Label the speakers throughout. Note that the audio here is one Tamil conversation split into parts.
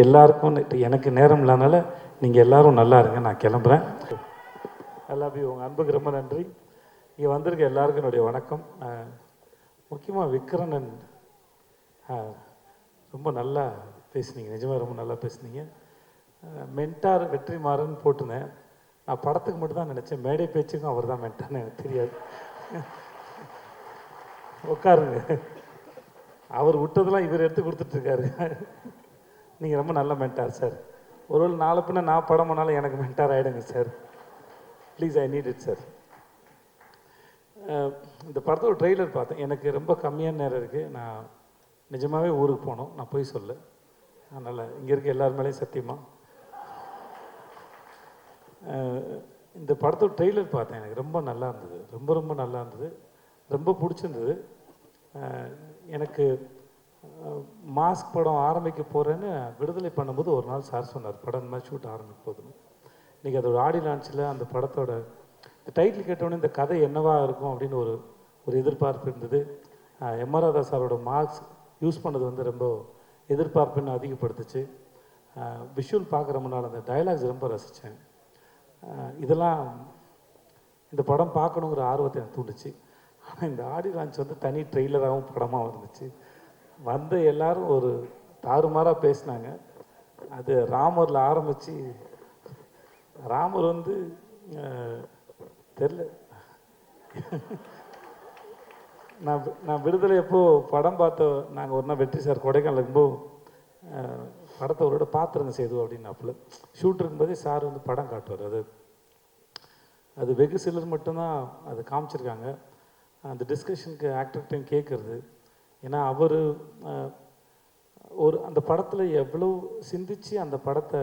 Speaker 1: எல்லாருக்கும் எனக்கு நேரம் இல்லாதனால நீங்கள் எல்லோரும் நல்லா இருங்க, நான் கிளம்புறேன். எல்லாத்தையும் உங்கள் அன்புக்கு ரொம்ப நன்றி. இங்கே வந்திருக்க எல்லாருக்கும் என்னுடைய வணக்கம். முக்கியமாக விக்ரனன் ரொம்ப நல்லா பேசுனீங்க, நிஜமாக ரொம்ப நல்லா பேசுனீங்க. மென்டார் வெற்றிமாறன் போட்டுனேன். நான் படத்துக்கு மட்டும் தான் நினச்சேன், மேடை பேச்சுக்கும் அவர் தான் மென்டார்னு எனக்கு தெரியாது. உட்காருங்க, அவர் விட்டதெல்லாம் இவர் எடுத்து கொடுத்துட்ருக்காரு. நீங்கள் ரொம்ப நல்ல மென்டார் சார். ஒருவேளை நாளை பின்ன நான் படம் பண்ணாலும் எனக்கு மென்டார் ஆகிடுங்க sir. Please, I need it sir. இந்த படத்தோட ட்ரெய்லர் பார்த்தேன். எனக்கு ரொம்ப கம்மியான நேரம் இருக்குது. நான் நிஜமாகவே ஊருக்கு போகணும், நான் போய் சொல்ல. அதனால் இங்கே இருக்க எல்லார் மேலேயும் சத்தியமாக இந்த படத்தோட ட்ரெய்லர் பார்த்தேன். எனக்கு ரொம்ப நல்லா இருந்தது, ரொம்ப ரொம்ப நல்லா இருந்தது, ரொம்ப பிடிச்சிருந்தது. எனக்கு மாஸ்க் படம் ஆரம்பிக்க போகிறேன்னு விடுதலை பண்ணும்போது ஒரு நாள் சார் சொன்னார், படம் இந்த மாதிரி ஷூட் ஆரம்பிக்க போகுதுன்னு. இன்றைக்கி அதோட ஆடி லான்ச்சில் அந்த படத்தோட டைட்டில் கேட்டோடனே இந்த கதை என்னவாக இருக்கும் அப்படின்னு ஒரு எதிர்பார்ப்பு இருந்தது. எம்.ஆர். ராதா சாரோட மார்க்ஸ் யூஸ் பண்ணது வந்து ரொம்ப எதிர்பார்ப்புன்னு அதிகப்படுத்துச்சு. விஷுவல் பார்க்குற முன்னால் அந்த டைலாக்ஸ் ரொம்ப ரசித்தேன். இதெல்லாம் இந்த படம் பார்க்கணுங்கிற ஆர்வத்தை எனக்கு தூண்டுச்சு. ஆனால் இந்த ஆடி லான்ச் வந்து தனி ட்ரெய்லராகவும் படமாகவும் இருந்துச்சு. வந்த எல்லோரும் ஒரு தாறுமாறாக பேசினாங்க. அது ராமரில் ஆரம்பித்து ராமர் வந்து தெரில. நான் விடுதலை எப்போது படம் பார்த்தோம், நாங்கள் ஒரு நாள் வெற்றி சார் கொடைக்கானல் இருக்கும்போது படத்தை ஒரு விட பார்த்துருங்க செய்து அப்படின்னாப்புல. ஷூட் இருக்கும்போதே சார் வந்து படம் காட்டுவார். அது வெகு சிலர் மட்டும்தான் அது காமிச்சிருக்காங்க. அந்த டிஸ்கஷனுக்கு ஆக்டர்கிட்டையும் கேட்குறது. ஏன்னா அவர் அந்த படத்தில் எவ்வளோ சிந்தித்து அந்த படத்தை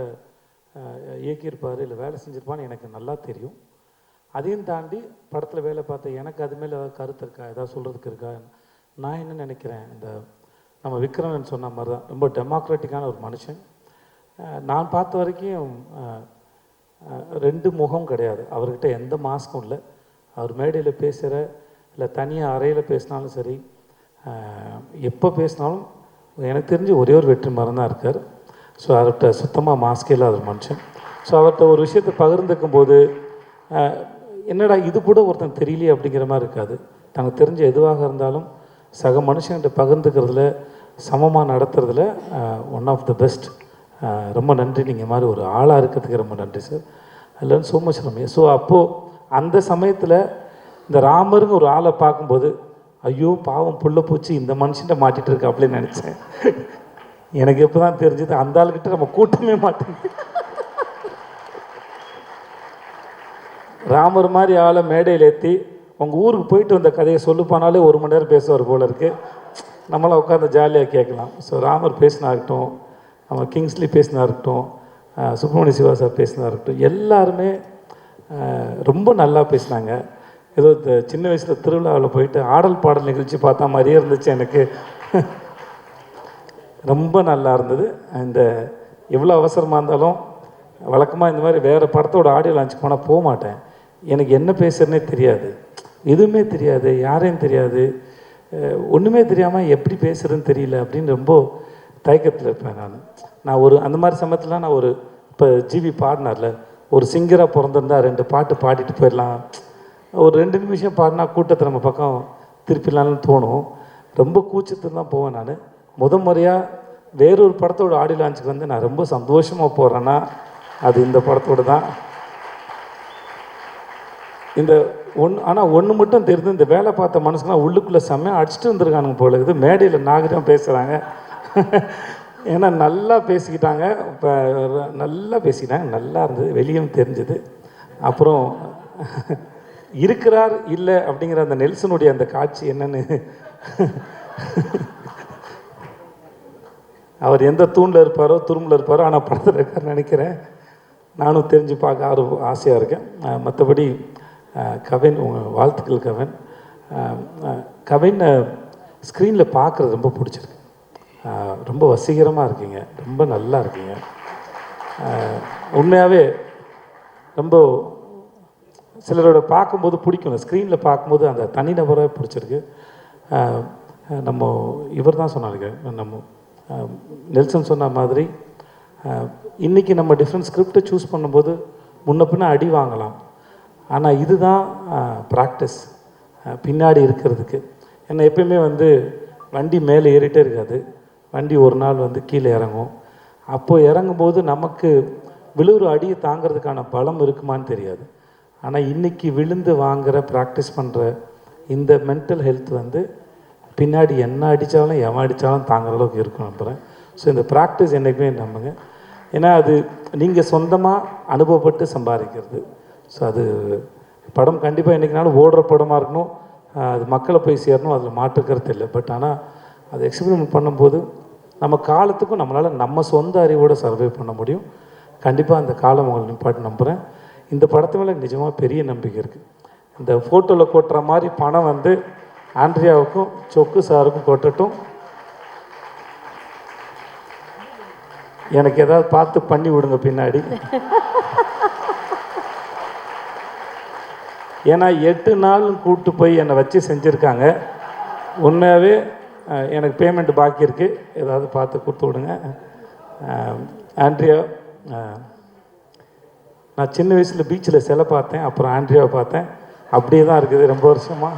Speaker 1: இயக்கியிருப்பார், இல்லை வேலை செஞ்சுருப்பான்னு எனக்கு நல்லா தெரியும். அதையும் தாண்டி படத்தில் வேலை பார்த்த எனக்கு அது மேலே ஏதாவது கருத்து இருக்கா, ஏதாவது சொல்கிறதுக்கு இருக்கா? நான் என்ன நினைக்கிறேன், இந்த நம்ம விக்ரமன் சொன்ன மாதிரி தான் ரொம்ப டெமோக்ராட்டிக்கான ஒரு மனுஷன். நான் பார்த்த வரைக்கும் ரெண்டு முகம் கிடையாது அவர்கிட்ட, எந்த மாஸ்க்கும் இல்லை. அவர் மேடையில் பேசுகிற இல்லை தனியாக அறையில் பேசினாலும் சரி, எப்போ பேசினாலும் எனக்கு தெரிஞ்சு ஒரே ஒரு வெற்றிமாறன் தான் இருக்கார். ஸோ அவர்கிட்ட சுத்தமாக மாஸ்கே இல்லாத ஒரு மனுஷன். ஸோ அவர்கிட்ட ஒரு விஷயத்தை பகிர்ந்துக்கும் போது என்னடா இது கூட ஒருத்தன் தெரியலையே அப்படிங்கிற மாதிரி இருக்காது. தனக்கு தெரிஞ்ச எதுவாக இருந்தாலும் சக மனுஷன்கிட்ட பகிர்ந்துக்கிறதுல, சமமாக நடத்துறதுல ஒன் ஆஃப் த பெஸ்ட். ரொம்ப நன்றி. நீங்கள் மாதிரி ஒரு ஆளாக இருக்கிறதுக்கு ரொம்ப நன்றி sir. I learn so much from you. So அப்போது அந்த சமயத்தில் இந்த ராமருங்க ஒரு ஆளை பார்க்கும்போது, ஐயோ பாவம் புள்ள பூச்சி இந்த மனுஷன்ட்ட மாட்டிகிட்டு இருக்கா அப்படின்னு நினச்சேன். எனக்கு எப்போ தான் தெரிஞ்சது அந்த ஆளுக்கிட்ட நம்ம கூட்டமே மாட்டேங்குது. ராமர் மாதிரி ஆளை மேடையில் ஏற்றி உங்கள் ஊருக்கு போயிட்டு வந்த கதையை சொல்லுப்பானாலே 1 மணி நேரம் பேசுவார் போல இருக்குது. நம்மளாம் உட்காந்து ஜாலியாக கேட்கலாம். ஸோ ராமர் பேசினா இருக்கட்டும், நம்ம கிங்ஸ்லி பேசினா இருக்கட்டும், சுப்பிரமணிய சிவா சார் பேசினா இருக்கட்டும், எல்லாருமே ரொம்ப நல்லா பேசினாங்க. ஏதோ சின்ன வயசில் திருவிழாவில் போயிட்டு ஆடல் பாடல் நிகழ்ச்சி பார்த்தா மாதிரியே இருந்துச்சு எனக்கு. ரொம்ப நல்லா இருந்தது. இந்த எவ்வளோ அவசரமாக இருந்தாலும் வழக்கமாக இந்த மாதிரி வேறு படத்தோட ஆடியோ லான்ச் போனால் போக மாட்டேன். எனக்கு என்ன பேசுகிறேன்னே தெரியாது, எதுவுமே தெரியாது, யாரையும் தெரியாது, ஒன்றுமே தெரியாமல் எப்படி பேசுகிறேன்னு தெரியல அப்படின்னு ரொம்ப தயக்கத்தில் இருப்பேன். நான் ஒரு அந்த மாதிரி சமயத்தில் நான் ஒரு இப்போ ஜிவி பாடினார்ல, ஒரு சிங்கராக பிறந்திருந்தா 2 பாட்டு பாடிட்டு போயிடலாம், ஒரு 2 நிமிஷம் பாடினா கூட்டத்தை நம்ம பக்கம் திருப்பிடலான்னு தோணும். ரொம்ப கூச்சத்தில் தான் போவேன். நான் முறையாக வேறொரு படத்தோட ஆடியோ லான்ச்சுக்கு வந்து நான் ரொம்ப சந்தோஷமாக போகிறேன்னா அது இந்த படத்தோடு தான். இந்த ஆனால் ஒன்று மட்டும் தெரிஞ்சு, இந்த வேலை பார்த்த மனுஷங்களாம் உள்ளுக்குள்ளே செம்மையாக அடிச்சுட்டு வந்துருக்கானுங்க போல இருக்குது. மேடையில் நாகரிகம் பேசுகிறாங்க. ஏன்னா நல்லா பேசிக்கிட்டாங்க, இப்போ நல்லா பேசிக்கிட்டாங்க, நல்லா இருந்தது, வெளியும் தெரிஞ்சுது. அப்புறம் இருக்கிறார் இல்லை அப்படிங்கிற அந்த நெல்சனுடைய அந்த காட்சி என்னன்னு, அவர் எந்த தூணில் இருப்பாரோ துரும்பில் இருப்பாரோ, ஆனால் படத்தில் இருக்காருன்னு நினைக்கிறேன். நானும் தெரிஞ்சு பார்க்க ஆசையாக இருக்கேன். மற்றபடி கவின், உங்கள் வாழ்த்துக்கள் கவின். கவின் ஸ்க்ரீனில் பார்க்குறது ரொம்ப பிடிச்சிருக்கு. ரொம்ப வசீகரமாக இருக்கீங்க, ரொம்ப நல்லா இருக்கீங்க. உண்மையாகவே ரொம்ப சிலரோட பார்க்கும்போது பிடிக்கும், ஸ்க்ரீனில் பார்க்கும்போது அந்த தனிநபராக பிடிச்சிருக்கு. நம்ம இவர் தான் சொன்னாருங்க, நம்ம நெல்சன் சொன்ன மாதிரி இன்றைக்கி நம்ம டிஃப்ரெண்ட் ஸ்கிரிப்டை சூஸ் பண்ணும்போது முன்ன பின்ன அடி வாங்கலாம். ஆனால் இதுதான் ப்ராக்டிஸ் பின்னாடி இருக்கிறதுக்கு. ஏன்னா எப்பயுமே வந்து வண்டி மேலே ஏறிட்டே இருக்காது, வண்டி ஒரு நாள் வந்து கீழே இறங்கும். அப்போது இறங்கும்போது நமக்கு விழுகிற அடியை தாங்கிறதுக்கான பலம் இருக்குமான்னு தெரியாது. ஆனால் இன்றைக்கி விழுந்து வாங்குகிற ப்ராக்டிஸ் பண்ணுற இந்த மென்டல் ஹெல்த் வந்து பின்னாடி என்ன அடித்தாலும் எவன் அடித்தாலும் தாங்குற அளவுக்கு இருக்கும் நம்புகிறேன். ஸோ இந்த ப்ராக்டிஸ் என்றைக்குமே நம்புங்க. ஏன்னா அது நீங்கள் சொந்தமாக அனுபவப்பட்டு சம்பாதிக்கிறது. ஸோ அது படம் கண்டிப்பாக என்றைக்குனாலும் ஓடுற படமாக இருக்கணும், அது மக்களை போய் சேரணும், அதில் மாற்றுக்கிறது இல்லை. பட் ஆனால் அது எக்ஸ்பெரிமெண்ட் பண்ணும்போது நம்ம காலத்துக்கும் நம்மளால் நம்ம சொந்த அறிவோடு சர்வை பண்ண முடியும். கண்டிப்பாக அந்த காலம் உங்களை நிப்பாட்டு நம்புகிறேன். இந்த படத்து மேலே நிஜமாக பெரிய நம்பிக்கை இருக்குது. இந்த ஃபோட்டோவில் கொட்டுற மாதிரி பணம் வந்து ஆண்ட்ரியாவுக்கும் சொக்கு சாருக்கும் கொட்டட்டும். எனக்கு ஏதாவது பார்த்து பண்ணி விடுங்க பின்னாடி. ஏன்னா 8 நாள் கூப்பிட்டு போய் என்னை வச்சு செஞ்சுருக்காங்க. உண்மையாகவே எனக்கு பேமெண்ட் பாக்கி இருக்குது, ஏதாவது பார்த்து கொடுத்து விடுங்க. ஆண்ட்ரியா, நான் சின்ன வயசில் பீச்சில் சிலை பார்த்தேன், அப்புறம் ஆண்ட்ரியாவை பார்த்தேன், அப்படியே தான் இருக்குது ரொம்ப வருஷமாக.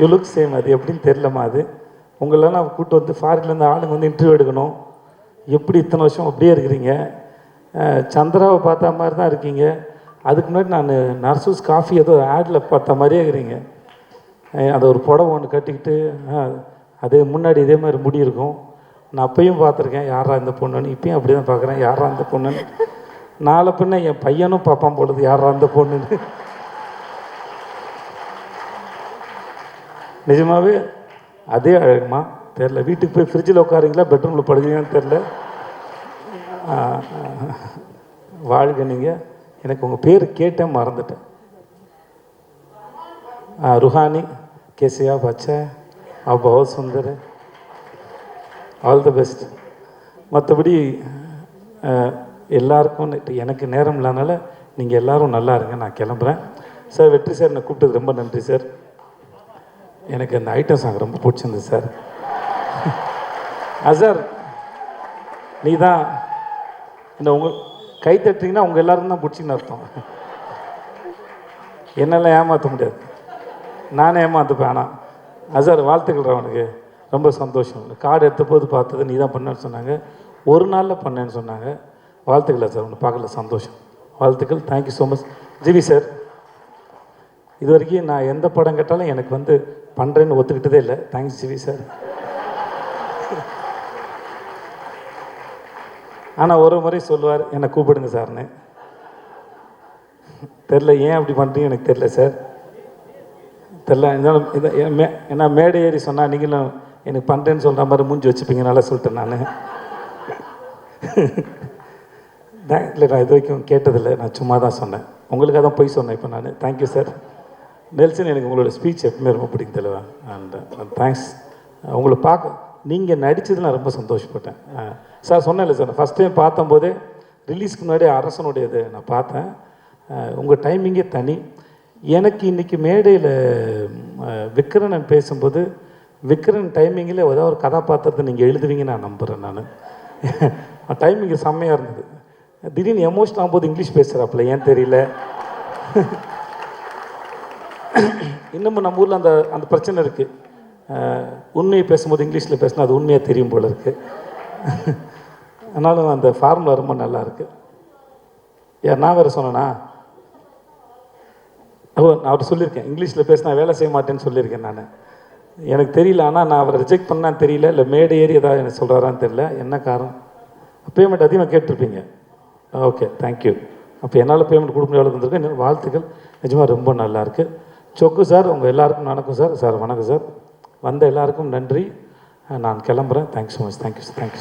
Speaker 1: You look same. அது எப்படின்னு தெரிலமா, அது உங்களெல்லாம் நான் கூப்பிட்டு வந்து ஃபாரின்லேருந்து ஆளுங்க வந்து இன்டர்வியூ எடுக்கணும். எப்படி இத்தனை வருஷம் அப்படியே இருக்கிறீங்க? சந்திராவை பார்த்த மாதிரி தான் இருக்கீங்க. அதுக்கு முன்னாடி நான் நர்சூஸ் காஃபி ஏதோ ஆடில் பார்த்த மாதிரியே இருக்கிறீங்க. அதை ஒரு புடவை ஒன்று கட்டிக்கிட்டு அதே முன்னாடி இதே மாதிரி முடி இருக்கும். நான் அப்பையும் பார்த்துருக்கேன், யாரா இந்த பொண்ணுன்னு. இப்பயும் அப்படி தான் பார்க்குறேன், யாரா இந்த பொண்ணுன்னு. நாளை பின்ன என் பையனும் பார்ப்பான் போடுது, யாரா இந்த பொண்ணுன்னு. நிஜமாகவே அதே அழகுமா தெரில. வீட்டுக்கு போய் ஃப்ரிட்ஜில் உட்காருங்களா, பெட்ரூமில் படுக்கிறீங்கன்னு தெரில. வாழ்க நீங்கள். எனக்கு உங்கள் பேர் கேட்டேன், மறந்துட்டேன். रूहानी, कैसे आप? अच्छा है, आप बहुत सुंदर है, ஆல் தி பெஸ்ட். மற்றபடி எல்லாருக்கும் எனக்கு நேரம் இல்லாதனால நீங்கள் எல்லோரும் நல்லா இருங்க, நான் கிளம்புறேன். சார், வெற்றி சார் என்னை கூப்பிட்டது ரொம்ப நன்றி சார். எனக்கு அந்த ஐட்டம் சாங் ரொம்ப பிடிச்சிருந்தது சார். சார், நீ தான் இந்த உங்கள் கை தட்டுறீங்கன்னா உங்கள் எல்லாருக்கும் தான் பிடிச்சின்னு அர்த்தம். என்னெல்லாம் ஏமாற்ற முடியாது, நானே ஏமாற்றுப்பேன். ஆனால் சார், வாழ்த்துக்கள். அவனுக்கு ரொம்ப சந்தோஷம். கார்டு எடுத்த போது பார்த்தது நீ தான் பண்ணேன்னு சொன்னாங்க, ஒரு நாளில் பண்ணேன்னு சொன்னாங்க. வாழ்த்துக்கள் சார், ஒன்று பார்க்கல, சந்தோஷம். வாழ்த்துக்கள். Thank you so much. GV sir, இது வரைக்கும் நான் எந்த படம் கேட்டாலும் எனக்கு வந்து பண்ணுறேன்னு ஒத்துக்கிட்டதே இல்லை. Thanks GV sir. ஆனால் ஒரு முறை சொல்லுவார், என்னை கூப்பிடுங்க சார்னு. தெரில ஏன் அப்படி பண்ணுறீங்க எனக்கு தெரில சார், தெரில. இருந்தாலும் ஏன்னா மேடை ஏறி சொன்னால் நீங்களும் எனக்கு பண்ணுறேன்னு சொல்கிற மாதிரி மூஞ்சி வச்சுப்பீங்க, நல்லா சொல்லிட்டேன் நான். இல்லை, நான் இது வரைக்கும் கேட்டதில்லை, நான் சும்மா தான் சொன்னேன். உங்களுக்காக தான் போய் சொன்னேன் இப்போ நான். Thank you sir. நெல்சன், எனக்கு உங்களோட ஸ்பீச் எப்பவுமே ரொம்ப பிடிக்கும் தெளிவா. And thanks. உங்களை பார்க்க நீங்கள் நடித்தது நான் ரொம்ப சந்தோஷப்பட்டேன் சார். சொன்னேன்ல சார், ஃபஸ்ட் டைம் பார்த்தம்போதே ரிலீஸ்க்கு முன்னாடி அரசனுடையது நான் பார்த்தேன். உங்கள் டைமிங்கே தனி. எனக்கு இன்றைக்கி மேடையில் விக்ரன் பேசும்போது விக்ரன் டைமிங்கில் ஏதாவது ஒரு கதாபாத்திரத்தை நீங்கள் எழுதுவீங்கன்னு நான் நம்புகிறேன். நான் டைமிங்கு செம்மையாக இருந்தது. திடீர்னு எமோஷன் ஆகும்போது இங்கிலீஷ் பேசுகிறாப்புல, ஏன் தெரியல. இன்னமும் நம்ம ஊரில் அந்த பிரச்சனை இருக்குது. உண்மையை பேசும்போது இங்கிலீஷில் பேசினா அது உண்மையாக தெரியும் போல் இருக்குது. ஆனாலும் அந்த ஃபார்முலா ரொம்ப நல்லாயிருக்கு. நான் வேறு சொன்னேன்னா, நான் அவர்கிட்ட சொல்லியிருக்கேன், இங்கிலீஷில் பேசினா வேலை செய்ய மாட்டேன்னு சொல்லியிருக்கேன் நான். எனக்கு தெரியல, ஆனால் நான் அவரை ரிஜெக்ட் பண்ணான்னு தெரியல, இல்லை மேடை ஏறி ஏதாவது எனக்கு சொல்கிறாரான்னு தெரியல. என்ன காரணம்? பேமெண்ட் அதிகமாக கேட்டிருப்பீங்க. Okay, thank you. அப்போ என்னால் பேமெண்ட் கொடுக்க முடியாது இருந்திருக்கேன். வாழ்த்துக்கள், நிஜமாக ரொம்ப நல்லாயிருக்கு. சொக்கு சார், உங்கள் எல்லாருக்கும் வணக்கம் சார். சார் வணக்கம் சார். வந்த எல்லாருக்கும் நன்றி. நான் கிளம்புறேன். Thanks so much. தேங்க்யூ.